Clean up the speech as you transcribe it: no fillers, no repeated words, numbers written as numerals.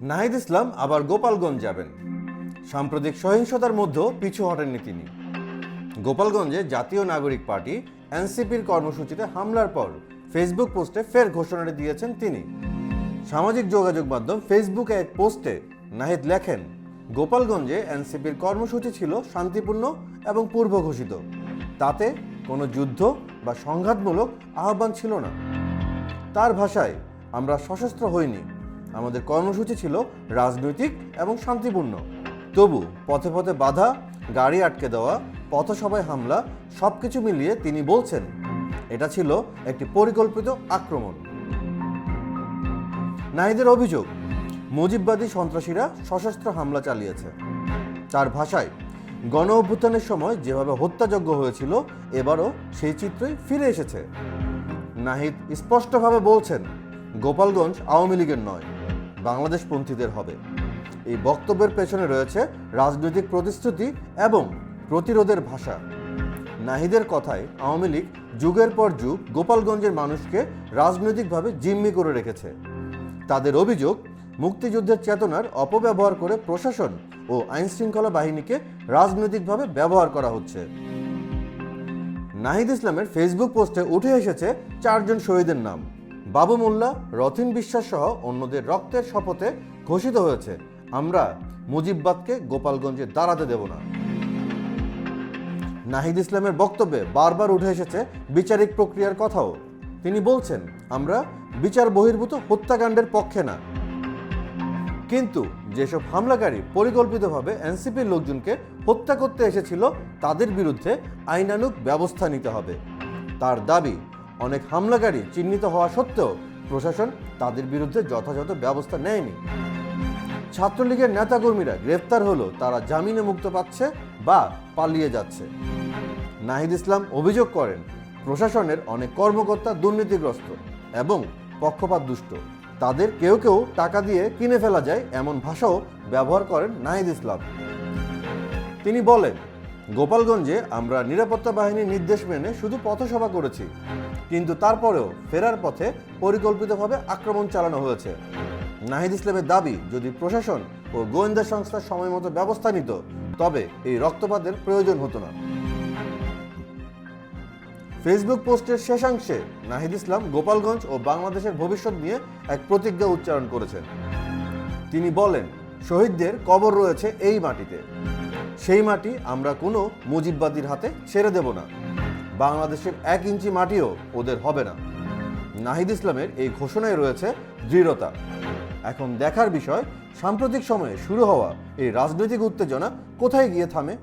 নাহিদ ইসলাম আবার গোপালগঞ্জ যাবেন। সাম্প্রতিক সহিংসতার মধ্যেও পিছু হটেননি তিনি। গোপালগঞ্জে জাতীয় নাগরিক পার্টি এনসিপির কর্মসূচিতে হামলার পর ফেসবুক পোস্টে ফের ঘোষণাটি দিয়েছেন তিনি। সামাজিক যোগাযোগ মাধ্যম ফেসবুকে এক পোস্টে নাহিদ লেখেন, গোপালগঞ্জে এনসিপির কর্মসূচি ছিল শান্তিপূর্ণ এবং পূর্ব ঘোষিত। তাতে কোনো যুদ্ধ বা সংঘাতমূলক আহ্বান ছিল না। তার ভাষায়, আমরা সশস্ত্র হইনি, আমাদের কর্মসূচি ছিল রাজনৈতিক এবং শান্তিপূর্ণ। তবু পথে পথে বাধা, গাড়ি আটকে দেওয়া, পথসভায় হামলা সবকিছু মিলিয়ে তিনি বলছেন এটা ছিল একটি পরিকল্পিত আক্রমণ। নাহিদের অভিযোগ, মুজিববাদী সন্ত্রাসীরা সশস্ত্র হামলা চালিয়েছে। তার ভাষায়, গণ অভ্যুত্থানের সময় যেভাবে হত্যাযজ্ঞ হয়েছিল এবারও সেই চিত্রই ফিরে এসেছে। নাহিদ স্পষ্টভাবে বলছেন, গোপালগঞ্জ আওয়ামী লীগের নয়, বাংলাদেশপন্থীদের হবে। এই বক্তব্যের পেছনে রয়েছে রাজনৈতিক প্রতিশ্রুতি এবং প্রতিরোধের ভাষা। নাহিদের কথায়, আওয়ামী লীগ যুগের পর যুগ গোপালগঞ্জের মানুষকে রাজনৈতিকভাবে জিম্মি করে রেখেছে। তাদের অভিযোগ, মুক্তিযুদ্ধের চেতনার অপব্যবহার করে প্রশাসন ও আইনশৃঙ্খলা বাহিনীকে রাজনৈতিকভাবে ব্যবহার করা হচ্ছে। নাহিদ ইসলামের ফেসবুক পোস্টে উঠে এসেছে 4 জন শহীদের নাম। বাবু মোল্লা, রথিন বিশ্বাস সহ অন্যদের রক্তের শপথে ঘোষিত হয়েছে, আমরা মুজিববাদকে গোপালগঞ্জে দাঁড়াতে দেব না। নাহিদ ইসলামের বক্তব্যে বারবার উঠে এসেছে বিচারিক প্রক্রিয়ার কথাও। তিনি বলছেন, আমরা বিচার বহির্ভূত হত্যাকাণ্ডের পক্ষে না, কিন্তু যেসব হামলাকারী পরিকল্পিতভাবে এনসিপির লোকজনকে হত্যা করতে এসেছিল তাদের বিরুদ্ধে আইনানুগ ব্যবস্থা নিতে হবে। তার দাবি, অনেক হামলাকারী চিহ্নিত হওয়া সত্ত্বেও প্রশাসন তাদের বিরুদ্ধে যথাযথ ব্যবস্থা নেয়নি। ছাত্রলীগের নেতাকর্মীরা গ্রেফতার হলো তারা জামিনে মুক্ত পাচ্ছে বা পালিয়ে যাচ্ছে। নাহিদ ইসলাম অভিযোগ করেন, প্রশাসনের অনেক কর্মকর্তা দুর্নীতিগ্রস্ত এবং পক্ষপাত দুষ্ট। তাদের কেউ কেউ টাকা দিয়ে কিনে ফেলা যায় এমন ভাষাও ব্যবহার করেন নাহিদ ইসলাম। তিনি বলেন, গোপালগঞ্জে আমরা নিরাপত্তা বাহিনীর নির্দেশ মেনে শুধু পথসভা করেছি, কিন্তু তারপরেও ফেরার পথে পরিকল্পিতভাবে আক্রমণ চালানো হয়েছে। নাহিদ ইসলামের দাবি, যদি প্রশাসন ও গোয়েন্দা সংস্থা সময় মতো ব্যবস্থা নিত তবে এই রক্তপাতের প্রয়োজন হতো না। ফেসবুক পোস্টের শেষাংশে নাহিদ ইসলাম গোপালগঞ্জ ও বাংলাদেশের ভবিষ্যৎ নিয়ে এক প্রতিজ্ঞা উচ্চারণ করেছেন। তিনি বলেন, শহীদদের কবর রয়েছে এই মাটিতে, সেই মাটি আমরা কোনো মুজিববাদীর হাতে ছেড়ে দেব না, বাংলাদেশের 1 ইঞ্চি মাটিও ওদের হবে না। নাহিদ ইসলামের এই ঘোষণায় রয়েছে দৃঢ়তা। এখন দেখার বিষয়, সাম্প্রতিক সময়ে শুরু হওয়া এই রাজনৈতিক উত্তেজনা কোথায় গিয়ে থামে।